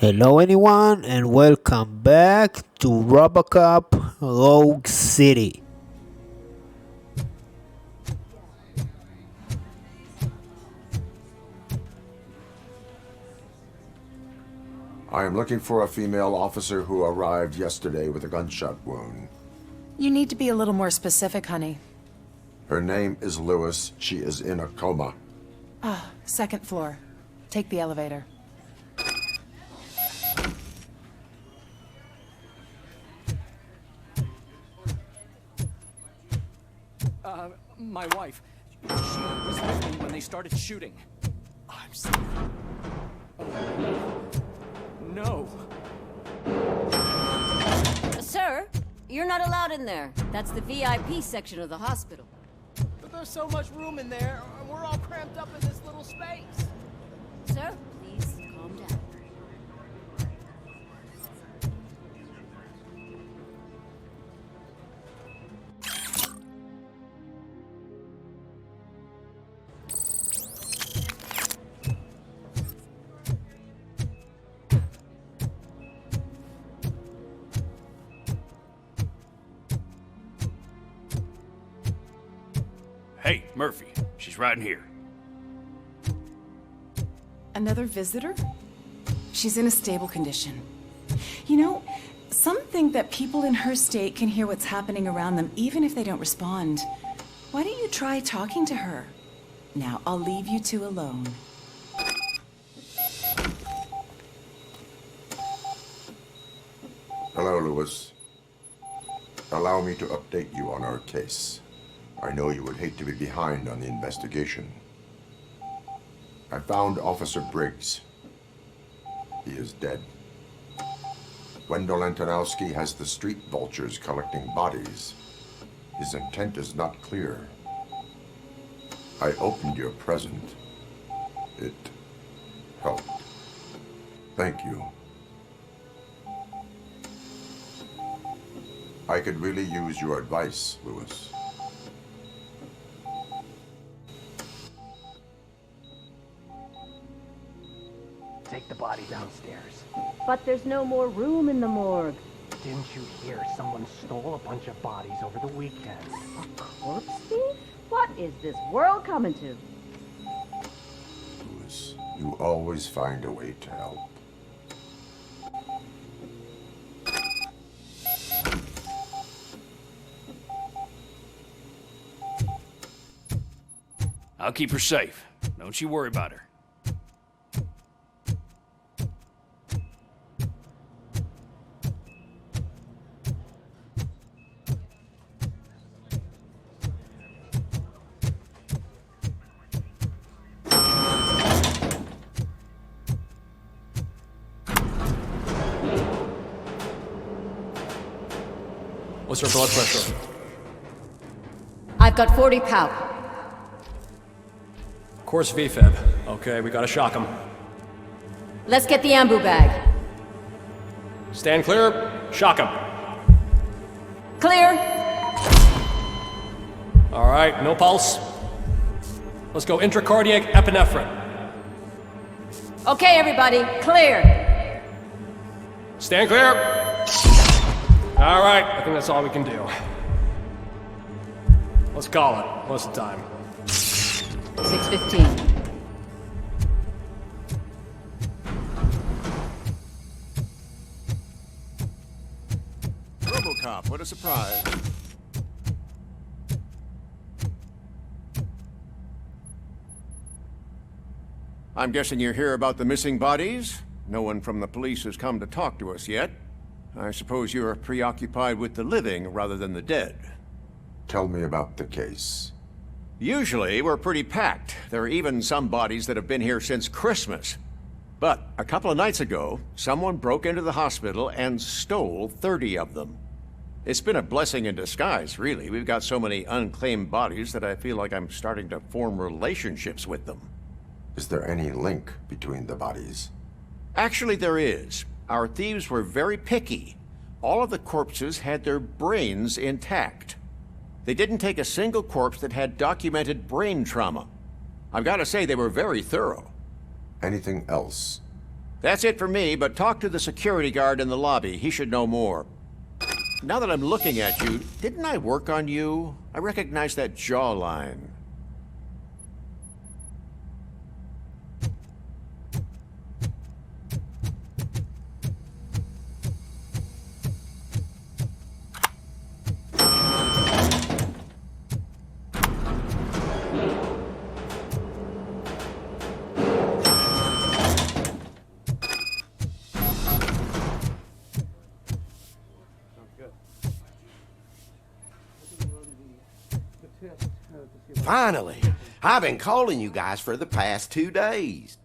Hello, anyone, and welcome back to Robocop Rogue City. I am looking for a female officer who arrived yesterday with a gunshot wound. You need to be a little more specific, honey. Her name is Lewis. She is in a coma. Second floor. Take the elevator. My wife. She was with me when they started shooting. I'm sorry. No. Sir, you're not allowed in there. That's the VIP section of the hospital. But there's so much room in there, and we're all cramped up in this little space. Sir, please calm down. Hey, Murphy. She's right in here. Another visitor? She's in a stable condition. You know, some think that people in her state can hear what's happening around them even if they don't respond. Why don't you try talking to her? Now, I'll leave you two alone. Hello, Lewis. Allow me to update you on our case. I know you would hate to be behind on the investigation. I found Officer Briggs. He is dead. Wendell Antonowski has the street vultures collecting bodies. His intent is not clear. I opened your present. It helped. Thank you. I could really use your advice, Lewis. Take the body downstairs. But there's no more room in the morgue. Didn't you hear someone stole a bunch of bodies over the weekend? A corpse thief? What is this world coming to? Lewis, you always find a way to help. I'll keep her safe. Don't you worry about her. What's her blood pressure? I've got 40 pow. Course VFib. Okay, we gotta shock him. Let's get the ambu bag. Stand clear. Shock him. Clear. All right, no pulse. Let's go intracardiac epinephrine. Okay, everybody, clear. Stand clear. All right, I think that's all we can do. Let's call it. What's the time? 6:15. Robocop, what a surprise. I'm guessing you're here about the missing bodies? No one from the police has come to talk to us yet. I suppose you're preoccupied with the living rather than the dead. Tell me about the case. Usually, we're pretty packed. There are even some bodies that have been here since Christmas. But a couple of nights ago, someone broke into the hospital and stole 30 of them. It's been a blessing in disguise, really. We've got so many unclaimed bodies that I feel like I'm starting to form relationships with them. Is there any link between the bodies? Actually, there is. Our thieves were very picky. All of the corpses had their brains intact. They didn't take a single corpse that had documented brain trauma. I've got to say, they were very thorough. Anything else? That's it for me, but talk to the security guard in the lobby. He should know more. Now that I'm looking at you, didn't I work on you? I recognize that jawline. Finally! I've been calling you guys for the past 2 days.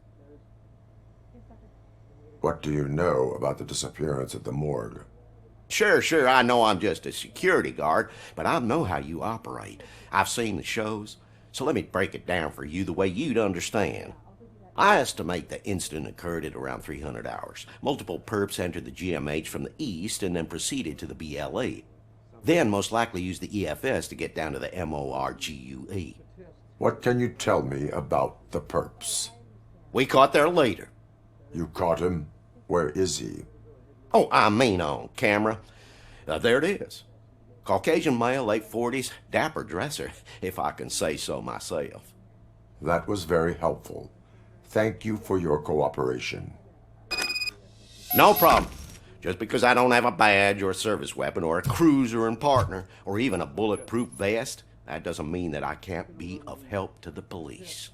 What do you know about the disappearance at the morgue? Sure, I know I'm just a security guard, but I know how you operate. I've seen the shows, so let me break it down for you the way you'd understand. I estimate the incident occurred at around 300 hours. Multiple perps entered the GMH from the east and then proceeded to the BLE. Then most likely used the EFS to get down to the MORGUE. What can you tell me about the perps? We caught their leader. You caught him? Where is he? Oh, I mean on camera. There it is. Caucasian male, late 40s, dapper dresser, if I can say so myself. That was very helpful. Thank you for your cooperation. No problem. Just because I don't have a badge or a service weapon or a cruiser and partner or even a bulletproof vest, that doesn't mean that I can't be of help to the police.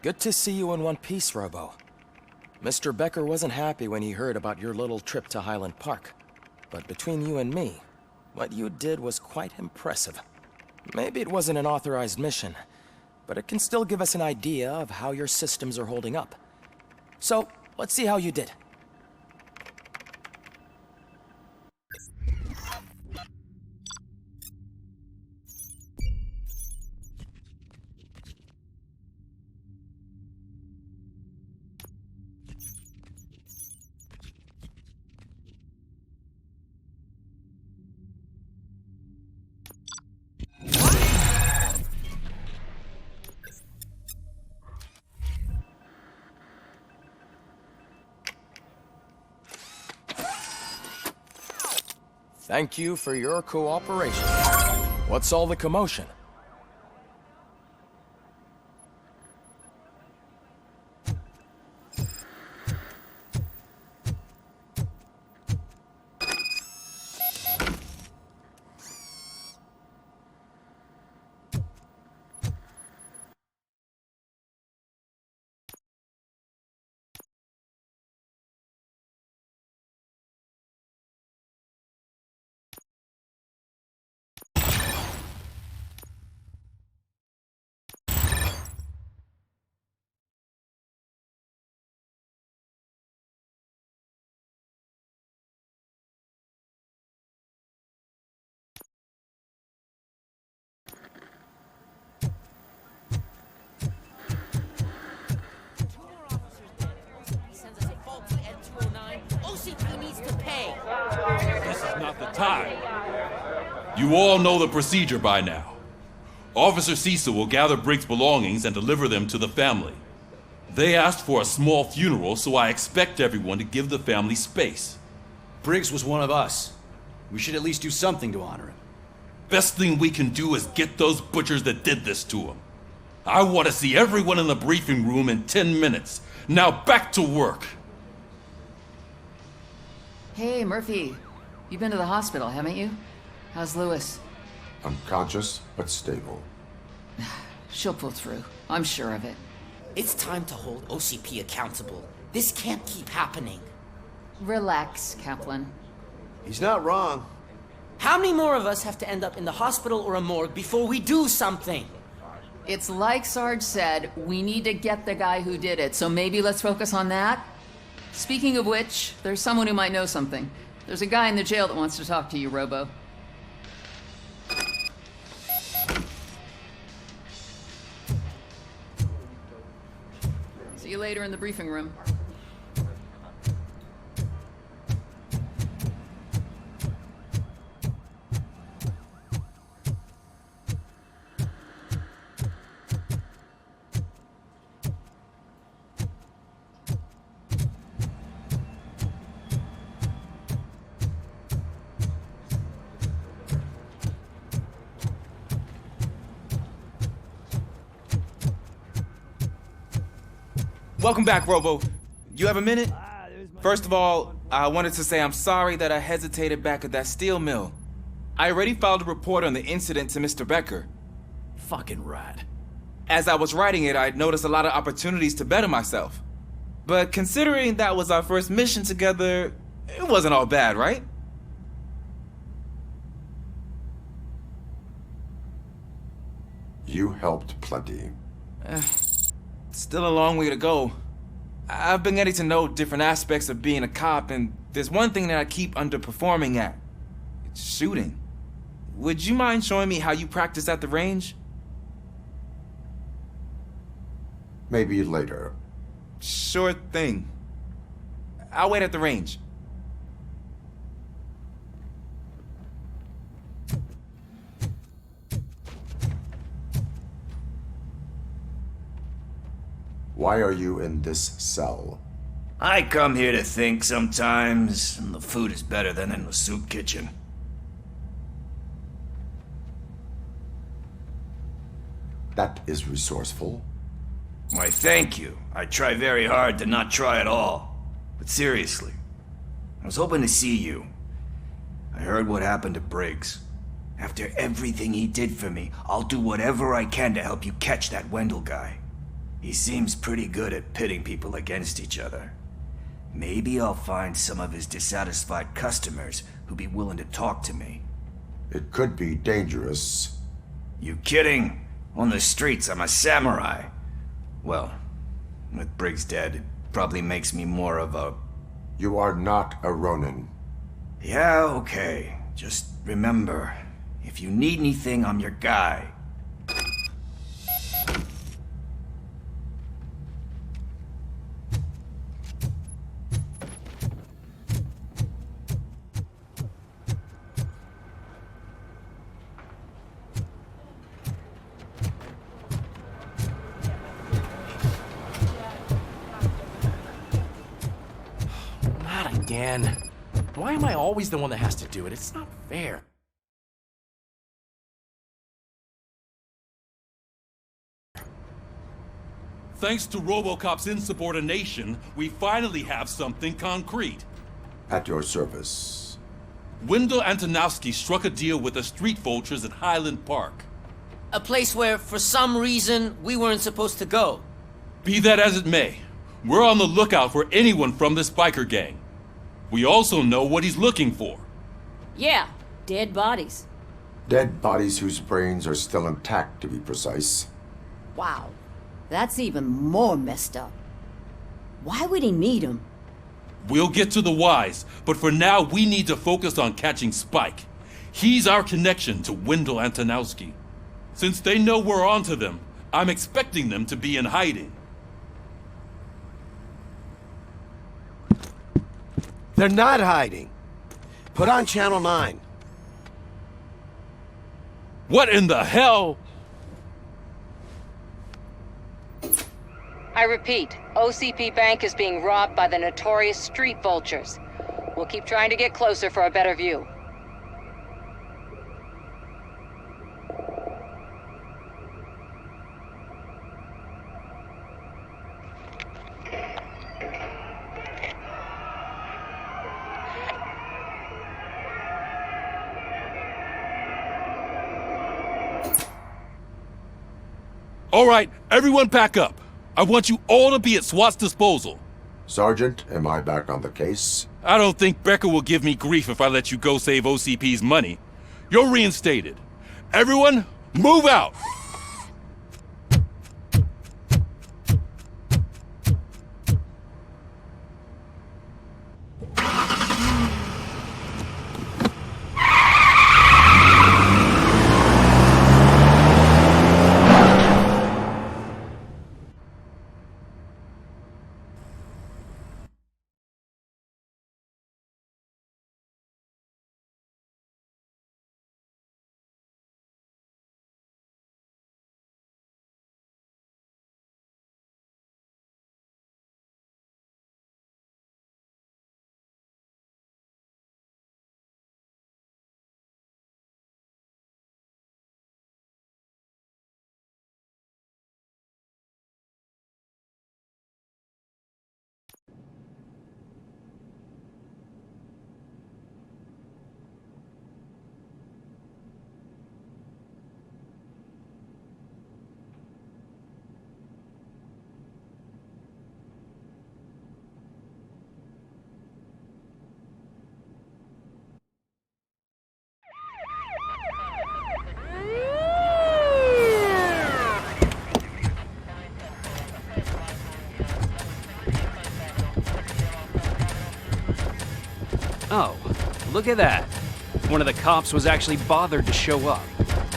Good to see you in one piece, Robo. Mr. Becker wasn't happy when he heard about your little trip to Highland Park. But between you and me, what you did was quite impressive. Maybe it wasn't an authorized mission, but it can still give us an idea of how your systems are holding up. So, let's see how you did. Thank you for your cooperation. What's all the commotion? OCP needs to pay. This is not the time. You all know the procedure by now. Officer Cecil will gather Briggs' belongings and deliver them to the family. They asked for a small funeral, so I expect everyone to give the family space. Briggs was one of us. We should at least do something to honor him. Best thing we can do is get those butchers that did this to him. I want to see everyone in the briefing room in 10 minutes. Now back to work. Hey, Murphy. You've been to the hospital, haven't you? How's Lewis? Unconscious, but stable. She'll pull through. I'm sure of it. It's time to hold OCP accountable. This can't keep happening. Relax, Kaplan. He's not wrong. How many more of us have to end up in the hospital or a morgue before we do something? It's like Sarge said, we need to get the guy who did it, so maybe let's focus on that? Speaking of which, there's someone who might know something. There's a guy in the jail that wants to talk to you, Robo. See you later in the briefing room. Welcome back, Robo. You have a minute? First of all, I wanted to say I'm sorry that I hesitated back at that steel mill. I already filed a report on the incident to Mr. Becker. Fucking rat. As I was writing it, I'd noticed a lot of opportunities to better myself. But considering that was our first mission together, it wasn't all bad, right? You helped plenty. Still a long way to go. I've been getting to know different aspects of being a cop, and there's one thing that I keep underperforming at. It's shooting. Would you mind showing me how you practice at the range? Maybe later. Sure thing. I'll wait at the range. Why are you in this cell? I come here to think sometimes, and the food is better than in the soup kitchen. That is resourceful. Why, thank you. I try very hard to not try at all. But seriously, I was hoping to see you. I heard what happened to Briggs. After everything he did for me, I'll do whatever I can to help you catch that Wendell guy. He seems pretty good at pitting people against each other. Maybe I'll find some of his dissatisfied customers who'd be willing to talk to me. It could be dangerous. You kidding? On the streets, I'm a samurai. Well, with Briggs dead, it probably makes me more of a... You are not a Ronin. Yeah, okay. Just remember, if you need anything, I'm your guy. Again. Why am I always the one that has to do it? It's not fair. Thanks to Robocop's insubordination, we finally have something concrete. At your service. Wendell Antonowski struck a deal with the street vultures at Highland Park. A place where, for some reason, we weren't supposed to go. Be that as it may, we're on the lookout for anyone from this biker gang. We also know what he's looking for. Yeah, dead bodies. Dead bodies whose brains are still intact, to be precise. Wow, that's even more messed up. Why would he need them? We'll get to the whys, but for now we need to focus on catching Spike. He's our connection to Wendell Antonowski. Since they know we're onto them, I'm expecting them to be in hiding. They're not hiding. Put on Channel 9. What in the hell? I repeat, OCP Bank is being robbed by the notorious street vultures. We'll keep trying to get closer for a better view. All right, everyone pack up. I want you all to be at SWAT's disposal. Sergeant, am I back on the case? I don't think Becker will give me grief if I let you go save OCP's money. You're reinstated. Everyone, move out! Oh, look at that. One of the cops was actually bothered to show up.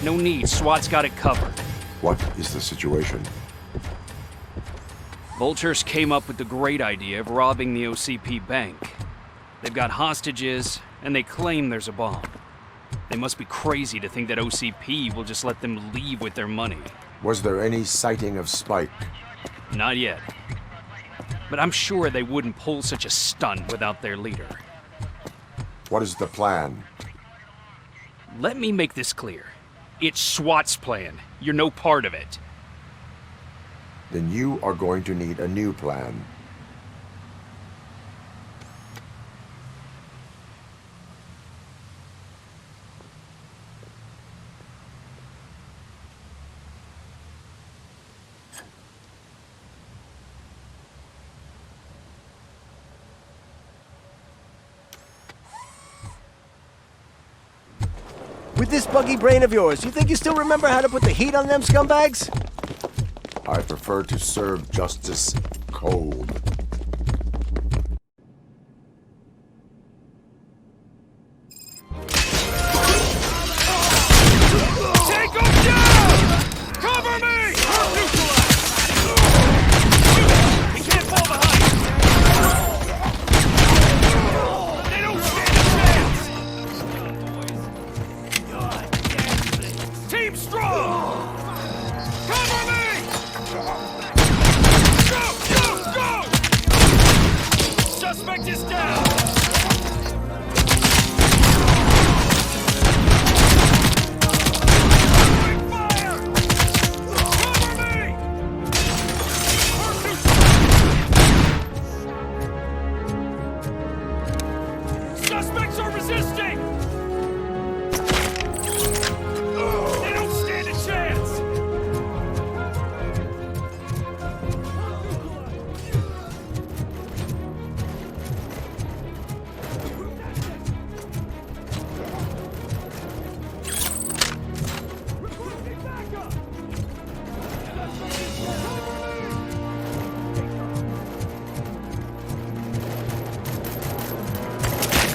No need, SWAT's got it covered. What is the situation? Vultures came up with the great idea of robbing the OCP bank. They've got hostages, and they claim there's a bomb. They must be crazy to think that OCP will just let them leave with their money. Was there any sighting of Spike? Not yet. But I'm sure they wouldn't pull such a stunt without their leader. What is the plan? Let me make this clear. It's SWAT's plan. You're no part of it. Then you are going to need a new plan. With this buggy brain of yours, you think you still remember how to put the heat on them scumbags? I prefer to serve justice cold. Take them down! Cover me! We can't fall behind! They don't stand a chance! Team strong! Cover me! Go! Go! Go! Suspect is down! Suspects are resisting! They don't stand a chance!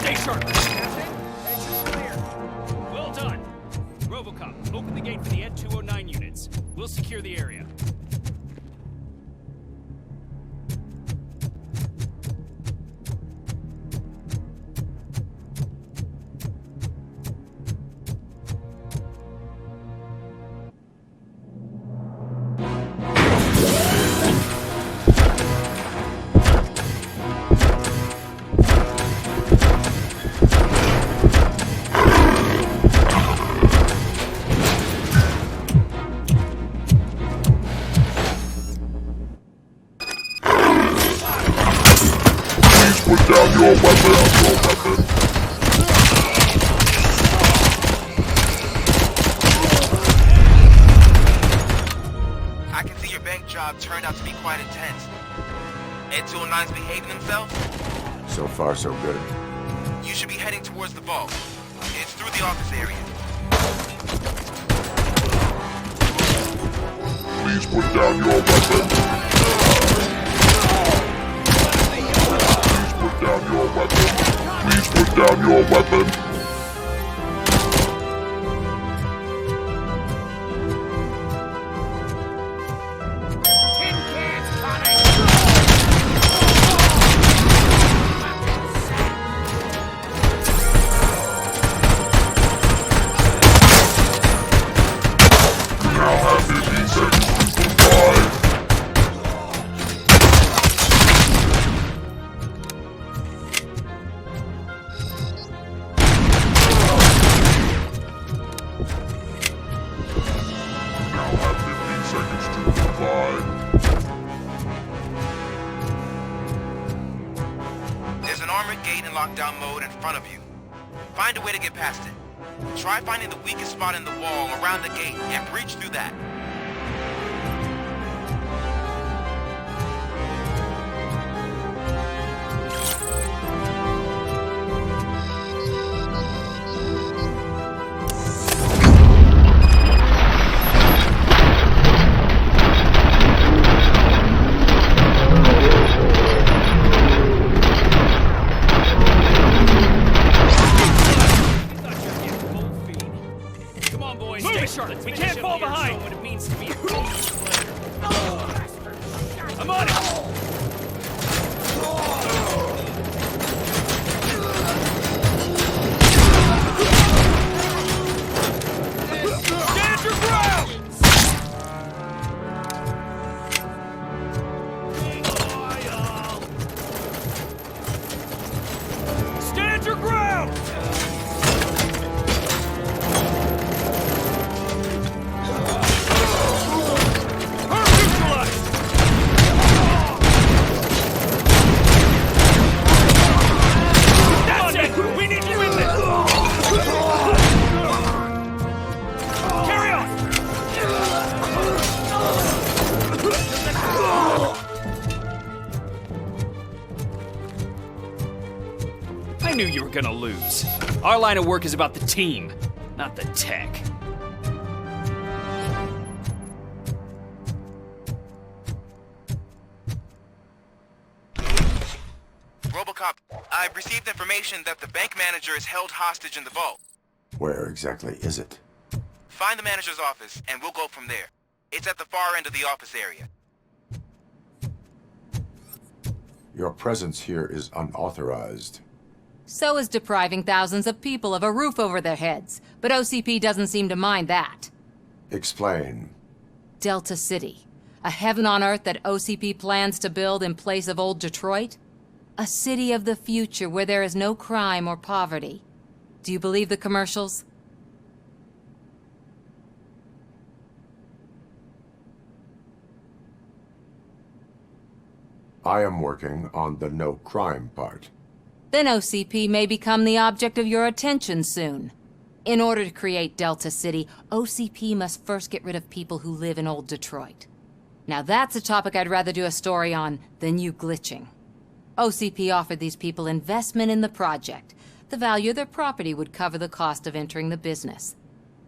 Stay sharp! Well done. Robocop, open the gate for the Ed 209 units. We'll secure the area. job turned out to be quite intense. Ed 209's behaving themselves? So far, so good. You should be heading towards the vault. It's through the office area. Please put down your weapon. Please put down your weapon. Please put down your weapon. There's an armored gate in lockdown mode in front of you. Find a way to get past it. Try finding the weakest spot in the wall around the gate and breach through that. Stay sharp. We can't fall behind. What it means to be a I'm on it. Stand your ground. Stand your ground. I knew you were gonna lose. Our line of work is about the team, not the tech. Robocop, I've received information that the bank manager is held hostage in the vault. Where exactly is it? Find the manager's office, and we'll go from there. It's at the far end of the office area. Your presence here is unauthorized. So is depriving thousands of people of a roof over their heads. But OCP doesn't seem to mind that. Explain. Delta City. A heaven on earth that OCP plans to build in place of old Detroit? A city of the future where there is no crime or poverty. Do you believe the commercials? I am working on the no crime part. Then OCP may become the object of your attention soon. In order to create Delta City, OCP must first get rid of people who live in old Detroit. Now that's a topic I'd rather do a story on than you glitching. OCP offered these people investment in the project. The value of their property would cover the cost of entering the business.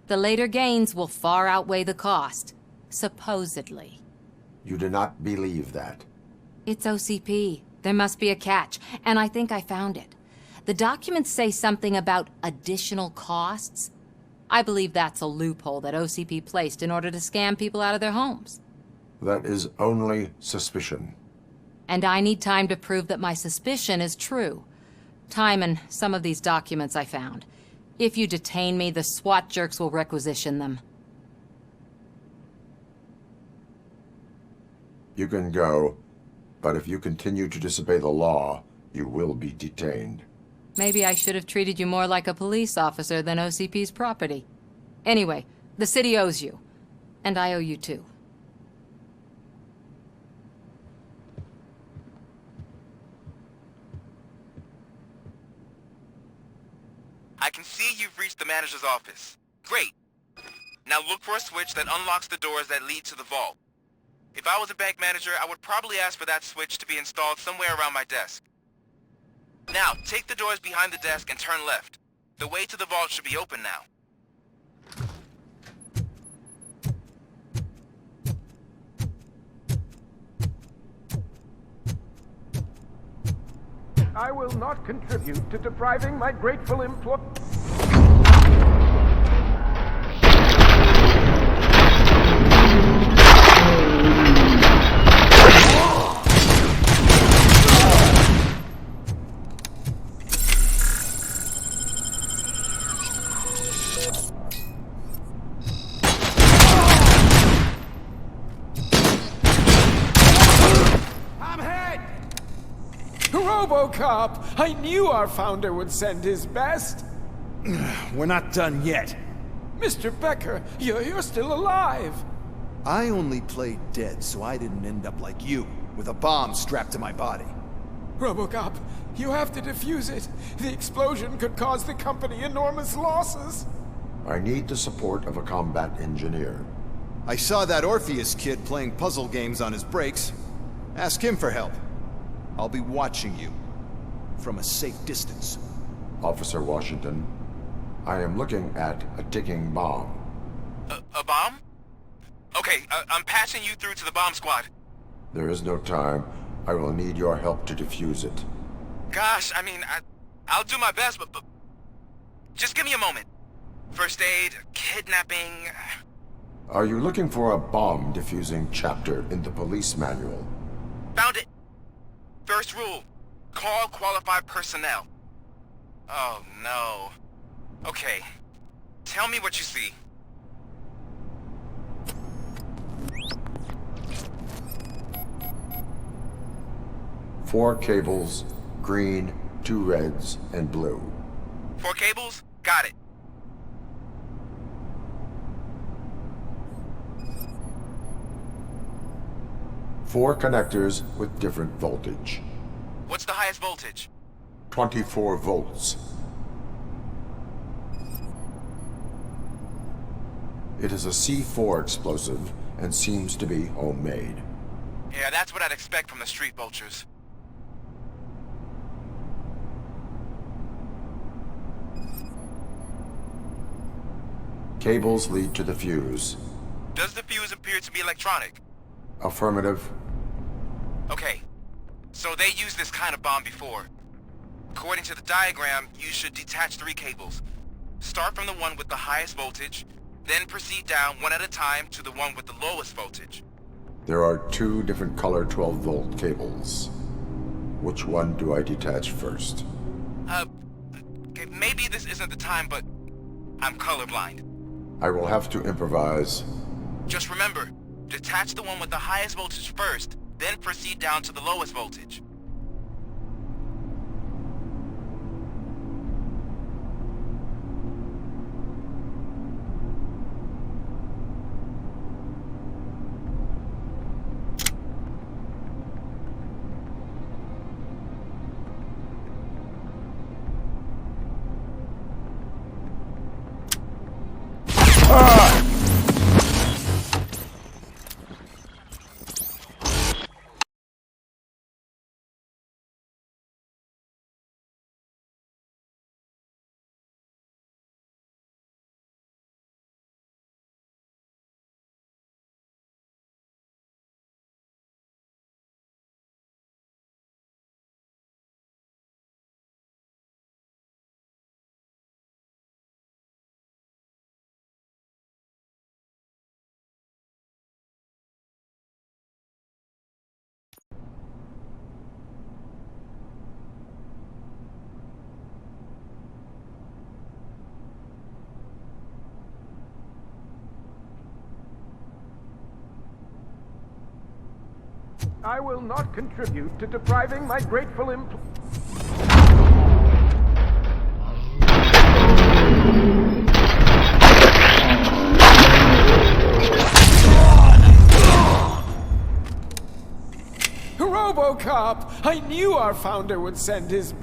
The later gains will far outweigh the cost, supposedly. You do not believe that? It's OCP. There must be a catch, and I think I found it. The documents say something about additional costs. I believe that's a loophole that OCP placed in order to scam people out of their homes. That is only suspicion. And I need time to prove that my suspicion is true. Time and some of these documents I found. If you detain me, the SWAT jerks will requisition them. You can go, but if you continue to disobey the law, you will be detained. Maybe I should have treated you more like a police officer than OCP's property. Anyway, the city owes you. And I owe you too. I can see you've reached the manager's office. Great. Now look for a switch that unlocks the doors that lead to the vault. If I was a bank manager, I would probably ask for that switch to be installed somewhere around my desk. Now, take the doors behind the desk and turn left. The way to the vault should be open now. I will not contribute to depriving my grateful employees. Robocop! I knew our founder would send his best! We're not done yet. Mr. Becker, you're still alive! I only played dead so I didn't end up like you, with a bomb strapped to my body. Robocop, you have to defuse it. The explosion could cause the company enormous losses. I need the support of a combat engineer. I saw that Orpheus kid playing puzzle games on his breaks. Ask him for help. I'll be watching you. From a safe distance. Officer Washington, I am looking at a ticking bomb. A bomb? Okay, I'm passing you through to the bomb squad. There is no time. I will need your help to defuse it. Gosh, I mean, I'll do my best, but just give me a moment. First aid, kidnapping... Are you looking for a bomb defusing chapter in the police manual? Found it! First rule, call qualified personnel. Oh no. Okay, tell me what you see. Four cables, green, 2 reds, and blue. 4 cables? Got it. Four connectors with different voltage. What's the highest voltage? 24 volts. It is a C4 explosive and seems to be homemade. Yeah, that's what I'd expect from the street vultures. Cables lead to the fuse. Does the fuse appear to be electronic? Affirmative. Okay, so they used this kind of bomb before. According to the diagram, you should detach 3 cables. Start from the one with the highest voltage, then proceed down one at a time to the one with the lowest voltage. There are 2 different color 12-volt cables. Which one do I detach first? Okay, maybe this isn't the time, but I'm colorblind. I will have to improvise. Just remember, detach the one with the highest voltage first, then proceed down to the lowest voltage. I will not contribute to depriving my grateful employees. Robocop! I knew our founder would send his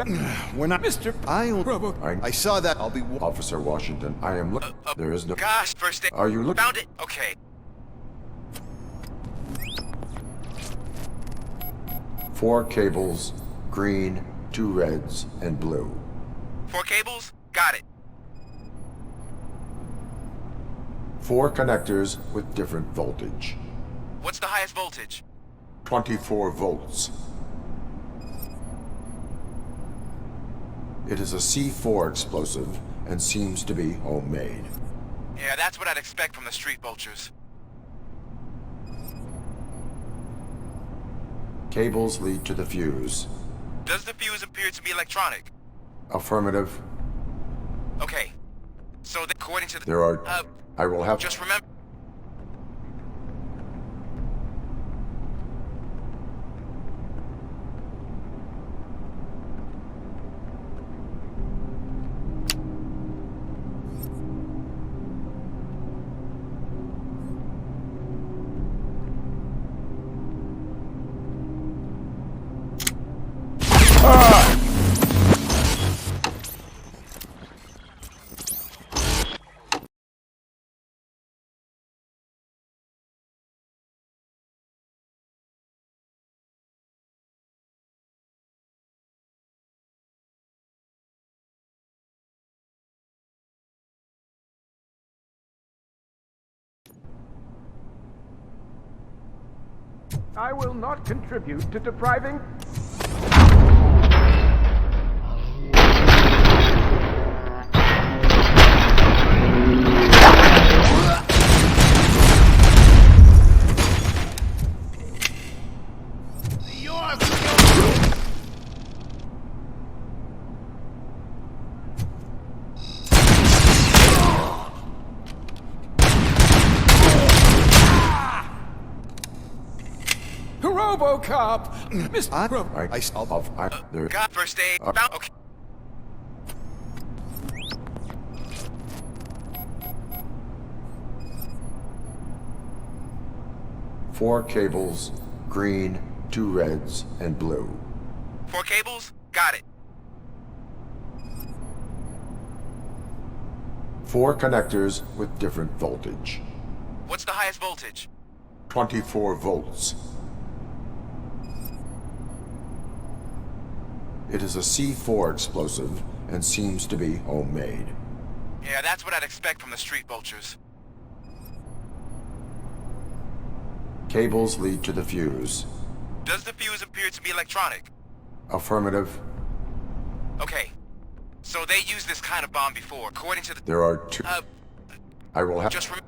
We're not... Mr. I saw that. I'll be... Officer Washington, I am looking... There is no... Gosh, first aid... Are you looking... Found it? Okay. 4 cables, green, 2 reds, and blue. 4 cables? Got it. 4 connectors with different voltage. What's the highest voltage? 24 volts. It is a C4 explosive and seems to be homemade. Yeah, that's what I'd expect from the street vultures. Cables lead to the fuse. Does the fuse appear to be electronic? Affirmative. Okay. So according to the... There are... I will have... Just remember... I will not contribute to depriving... Robocop! Mr. Got first aid. Okay. Four cables, green, 2 reds, and blue. 4 cables? Got it. 4 connectors with different voltage. What's the highest voltage? 24 volts. It is a C4 explosive and seems to be homemade. Yeah, that's what I'd expect from the street vultures. Cables lead to the fuse. Does the fuse appear to be electronic? Affirmative. Okay. So they used this kind of bomb before, according to the... There are 2... I will have... Just remember...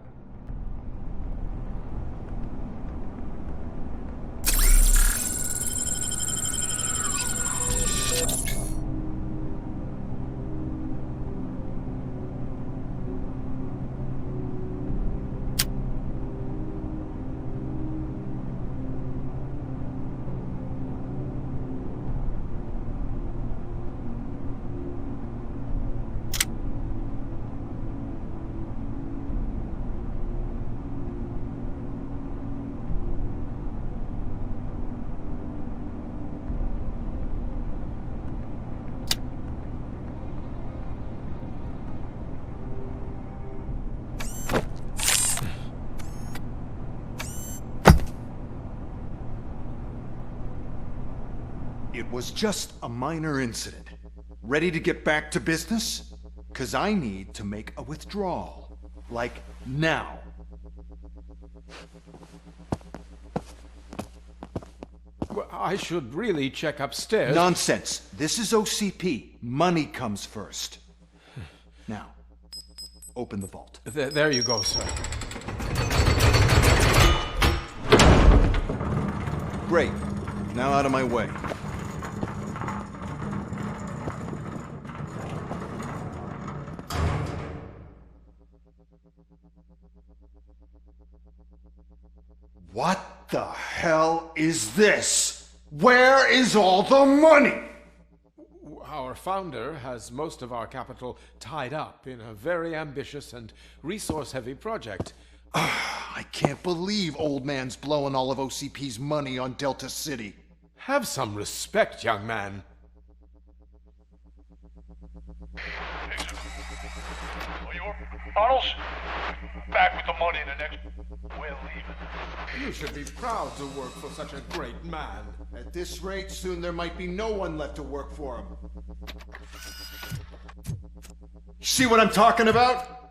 It was just a minor incident. Ready to get back to business? 'Cause I need to make a withdrawal. Like, now. Well, I should really check upstairs. Nonsense. This is OCP. Money comes first. Now, open the vault. There you go, sir. Great. Now out of my way. What the hell is this? Where is all the money? Our founder has most of our capital tied up in a very ambitious and resource-heavy project. I can't believe old man's blowing all of OCP's money on Delta City. Have some respect, young man. Arnold's back with the money in the next You should be proud to work for such a great man. At this rate, soon there might be no one left to work for him. See what I'm talking about?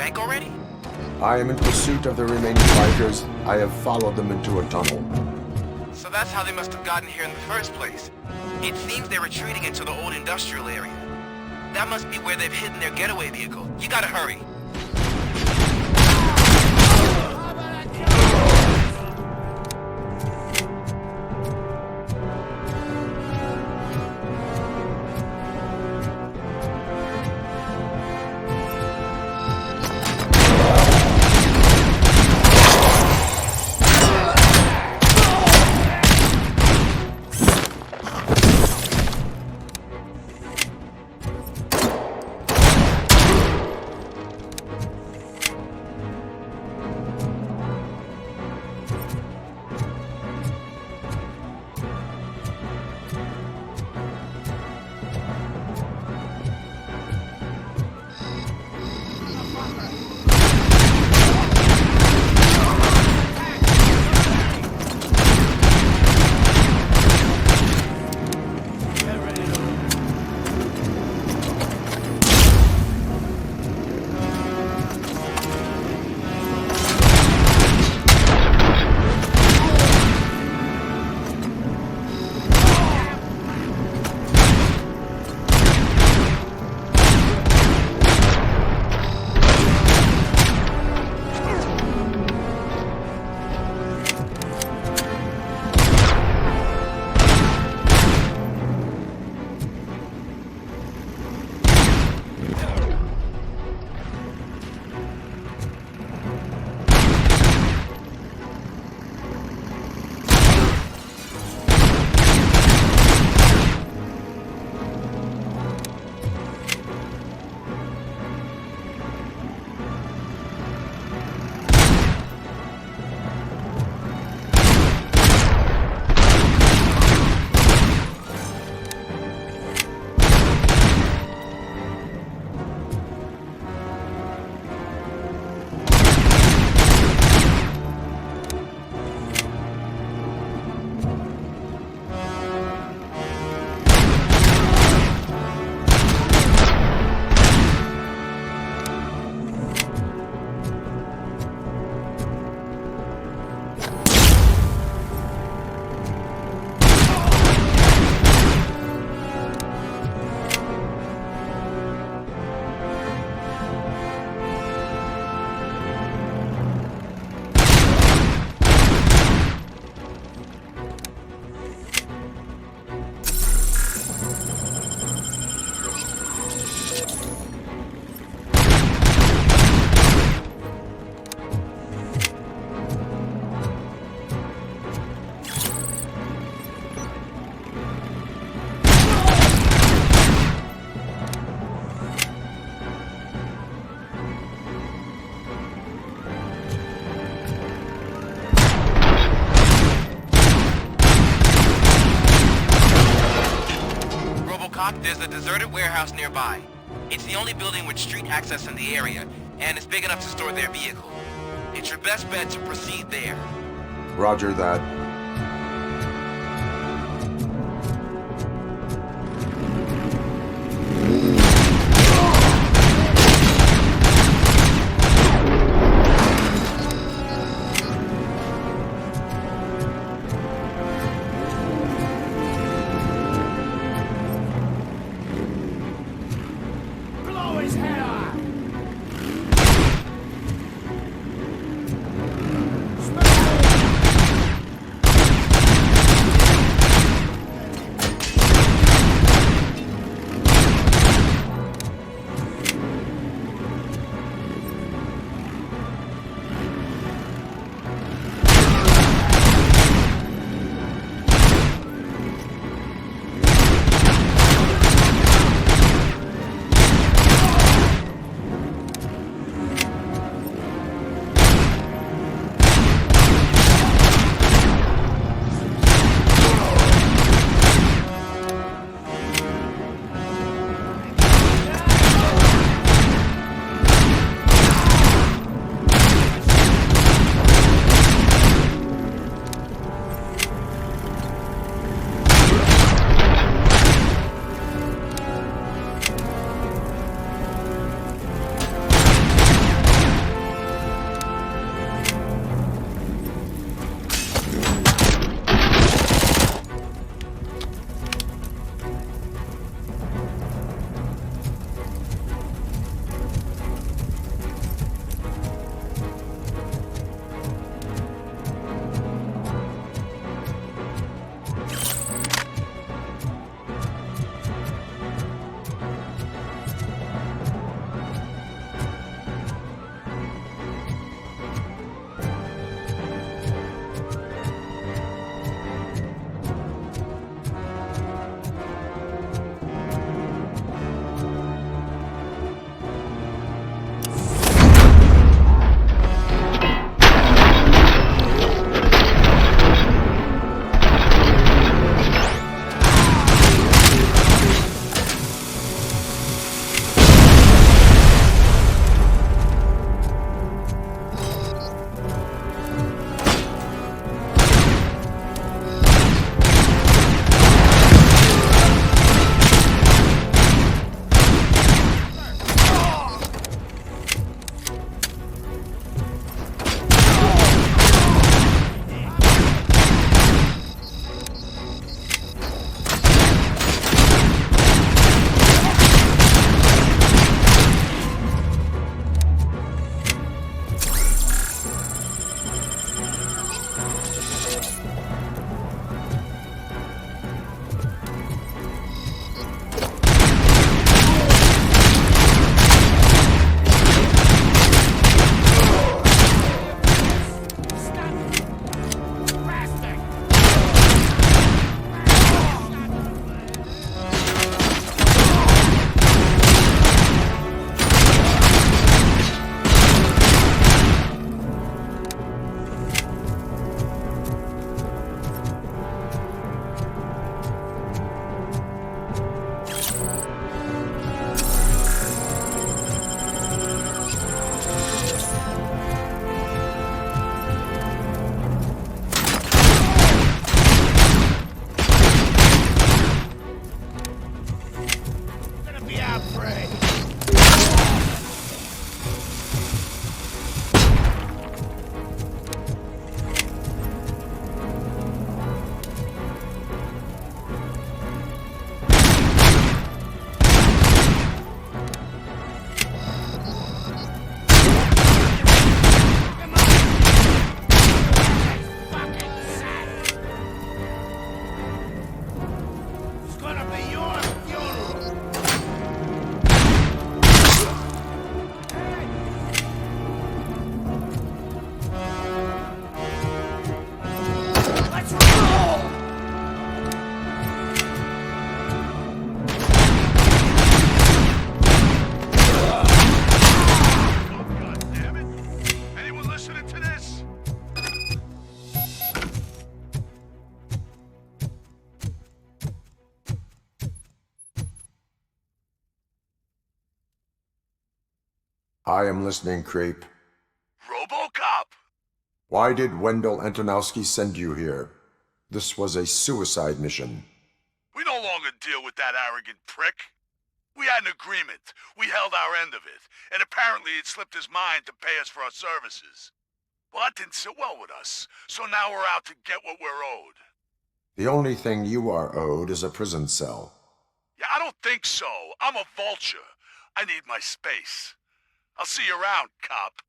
bank already? I am in pursuit of the remaining bikers. I have followed them into a tunnel. So that's how they must have gotten here in the first place. It seems they're retreating into the old industrial area. That must be where they've hidden their getaway vehicle. You gotta hurry. Doc, there's a deserted warehouse nearby. It's the only building with street access in the area, and it's big enough to store their vehicle. It's your best bet to proceed there. Roger that. Blow his head off! I am listening, Creep. Robocop! Why did Wendell Antonowski send you here? This was a suicide mission. We no longer deal with that arrogant prick. We had an agreement. We held our end of it, and apparently it slipped his mind to pay us for our services. Well, that didn't sit well with us, so now we're out to get what we're owed. The only thing you are owed is a prison cell. Yeah, I don't think so. I'm a vulture. I need my space. I'll see you around, cop.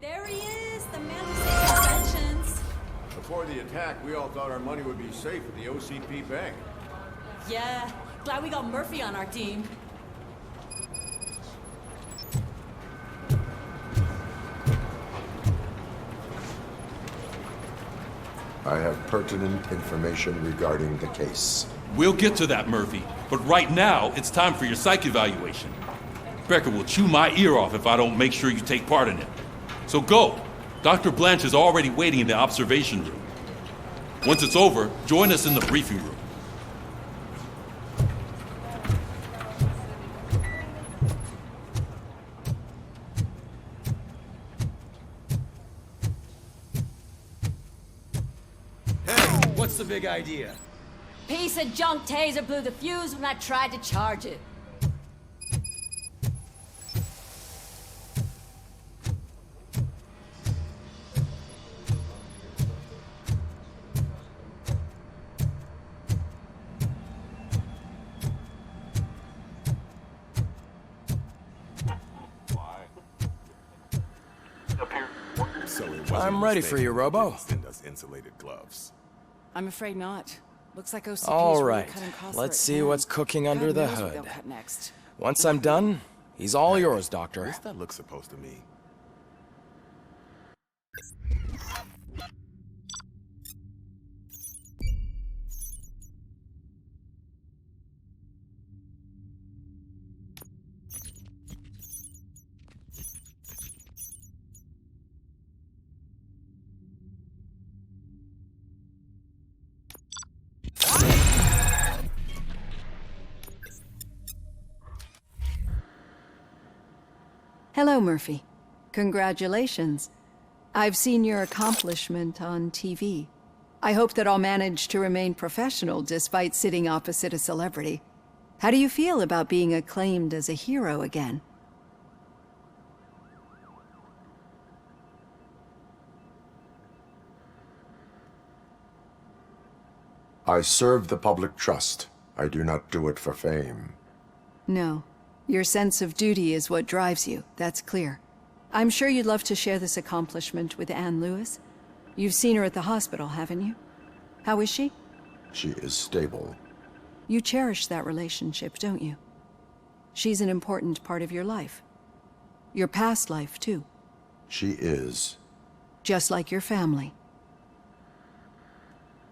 There he is, the man who saves conventions. Before the attack, we all thought our money would be safe at the OCP bank. Yeah, glad we got Murphy on our team. I have pertinent information regarding the case. We'll get to that, Murphy. But right now, it's time for your psych evaluation. Becker will chew my ear off if I don't make sure you take part in it. So go. Dr. Blanche is already waiting in the observation room. Once it's over, join us in the briefing room. Hey, what's the big idea? Piece of junk taser blew the fuse when I tried to charge it. I'm ready for you, Robo. Send us insulated gloves. I'm afraid not. Looks like OCP All is really right, cutting costs let's right see now. what's cooking under God the knows what hood. they'll cut next. Once I'm done, he's all yours, Doctor. What's that look supposed to mean? Hello, Murphy. Congratulations. I've seen your accomplishment on TV. I hope that I'll manage to remain professional despite sitting opposite a celebrity. How do you feel about being acclaimed as a hero again? I serve the public trust. I do not do it for fame. No. Your sense of duty is what drives you, that's clear. I'm sure you'd love to share this accomplishment with Anne Lewis. You've seen her at the hospital, haven't you? How is she? She is stable. You cherish that relationship, don't you? She's an important part of your life. Your past life, too. She is. Just like your family.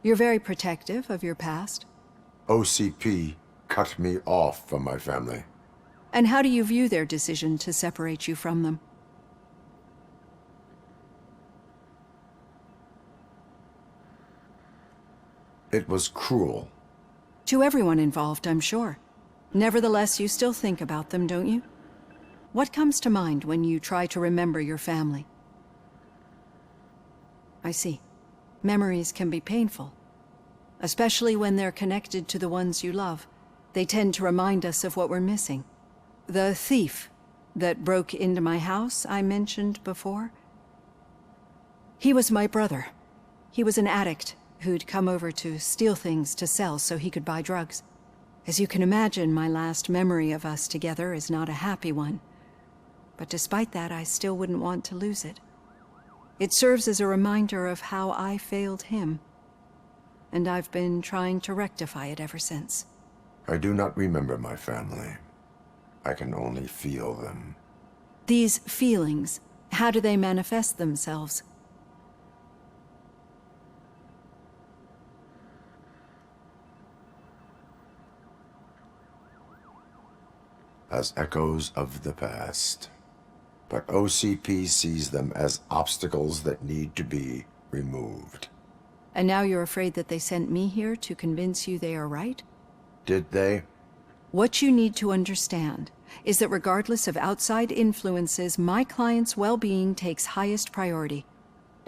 You're very protective of your past. OCP cut me off from my family. And how do you view their decision to separate you from them? It was cruel. To everyone involved, I'm sure. Nevertheless, you still think about them, don't you? What comes to mind when you try to remember your family? I see. Memories can be painful. Especially when they're connected to the ones you love. They tend to remind us of what we're missing. The thief that broke into my house I mentioned before? He was my brother. He was an addict who'd come over to steal things to sell so he could buy drugs. As you can imagine, my last memory of us together is not a happy one. But despite that, I still wouldn't want to lose it. It serves as a reminder of how I failed him. And I've been trying to rectify it ever since. I do not remember my family. I can only feel them. These feelings, how do they manifest themselves? As echoes of the past. But OCP sees them as obstacles that need to be removed. And now you're afraid that they sent me here to convince you they are right? Did they? What you need to understand is that regardless of outside influences, my client's well-being takes highest priority.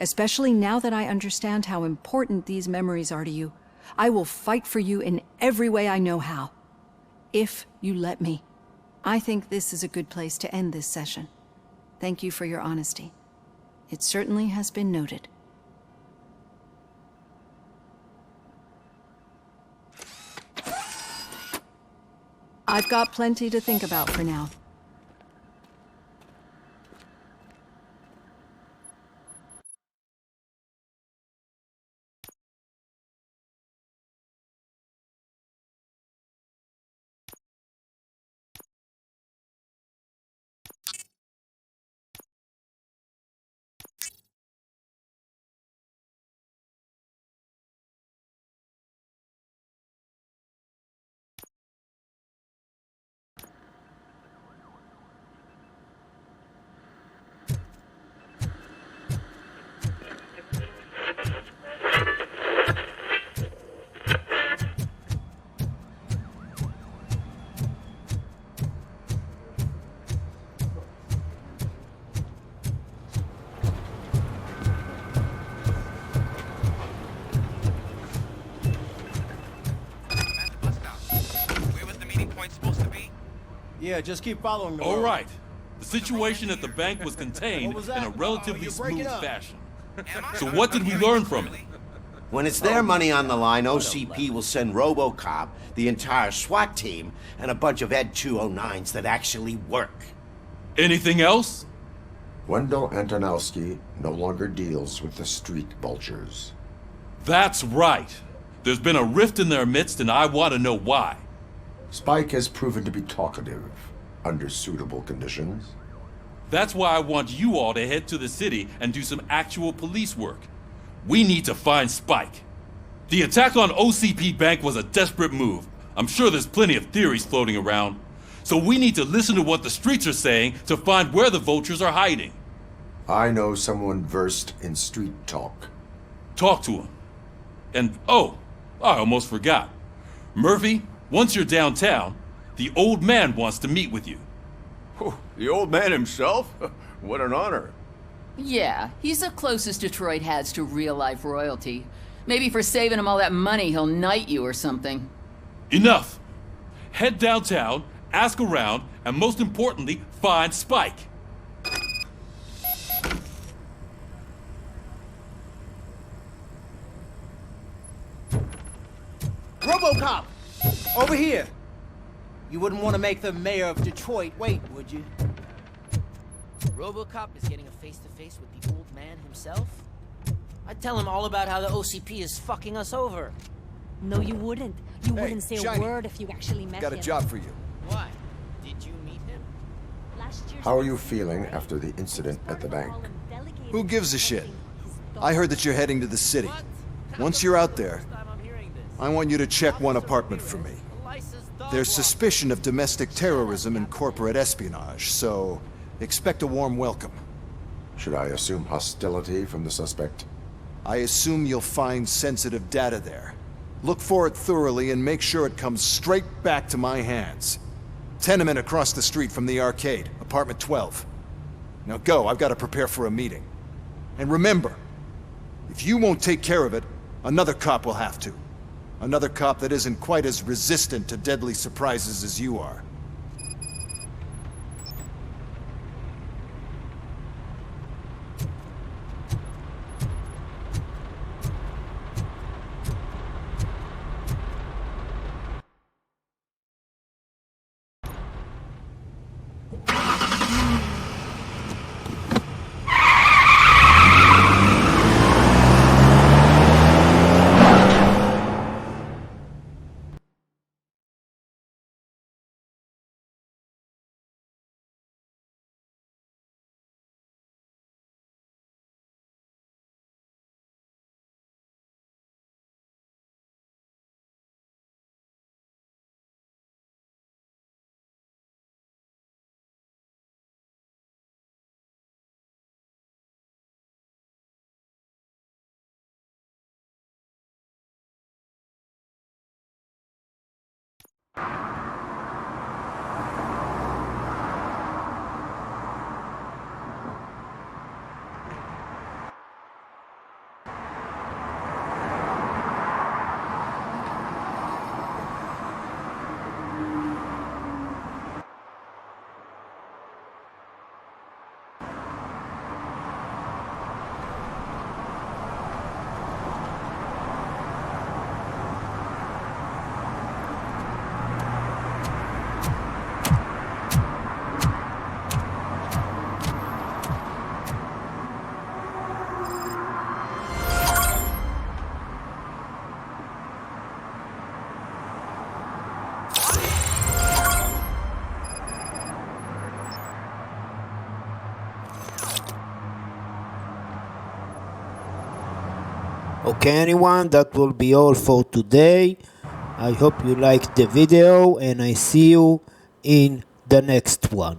Especially now that I understand how important these memories are to you. I will fight for you in every way I know how. If you let me. I think this is a good place to end this session. Thank you for your honesty. It certainly has been noted. I've got plenty to think about for now. Yeah, just keep following the road. All right. The situation at the bank was contained in a relatively smooth fashion. So what did we learn from it? When it's their money on the line, OCP will send Robocop, the entire SWAT team, and a bunch of Ed 209s that actually work. Anything else? Wendell Antonowski no longer deals with the street vultures. That's right. There's been a rift in their midst, and I want to know why. Spike has proven to be talkative, under suitable conditions. That's why I want you all to head to the city and do some actual police work. We need to find Spike. The attack on OCP Bank was a desperate move. I'm sure there's plenty of theories floating around. So we need to listen to what the streets are saying to find where the vultures are hiding. I know someone versed in street talk. Talk to him. And, oh, I almost forgot. Murphy, once you're downtown, the old man wants to meet with you. Oh, the old man himself? What an honor. Yeah, he's the closest Detroit has to real-life royalty. Maybe for saving him all that money, he'll knight you or something. Enough! Head downtown, ask around, and most importantly, find Spike. Robocop! Over here! You wouldn't want to make the mayor of Detroit wait, would you? Robocop is getting a face-to-face with the old man himself? I'd tell him all about how the OCP is fucking us over. No, you wouldn't. You wouldn't say Shiny. a word if you actually met him. Got a job for you. Why? Did you meet him? How are you feeling after the incident at the bank? Who gives a shit? I heard that you're heading to the city. Once you're out there, I want you to check one apartment for me. There's suspicion of domestic terrorism and corporate espionage, so expect a warm welcome. Should I assume hostility from the suspect? I assume you'll find sensitive data there. Look for it thoroughly and make sure it comes straight back to my hands. Tenement across the street from the arcade, apartment 12. Now go, I've got to prepare for a meeting. And remember, if you won't take care of it, another cop will have to. Another cop that isn't quite as resistant to deadly surprises as you are. Okay, anyone, that will be all for today. I hope you liked the video, and I see you in the next one.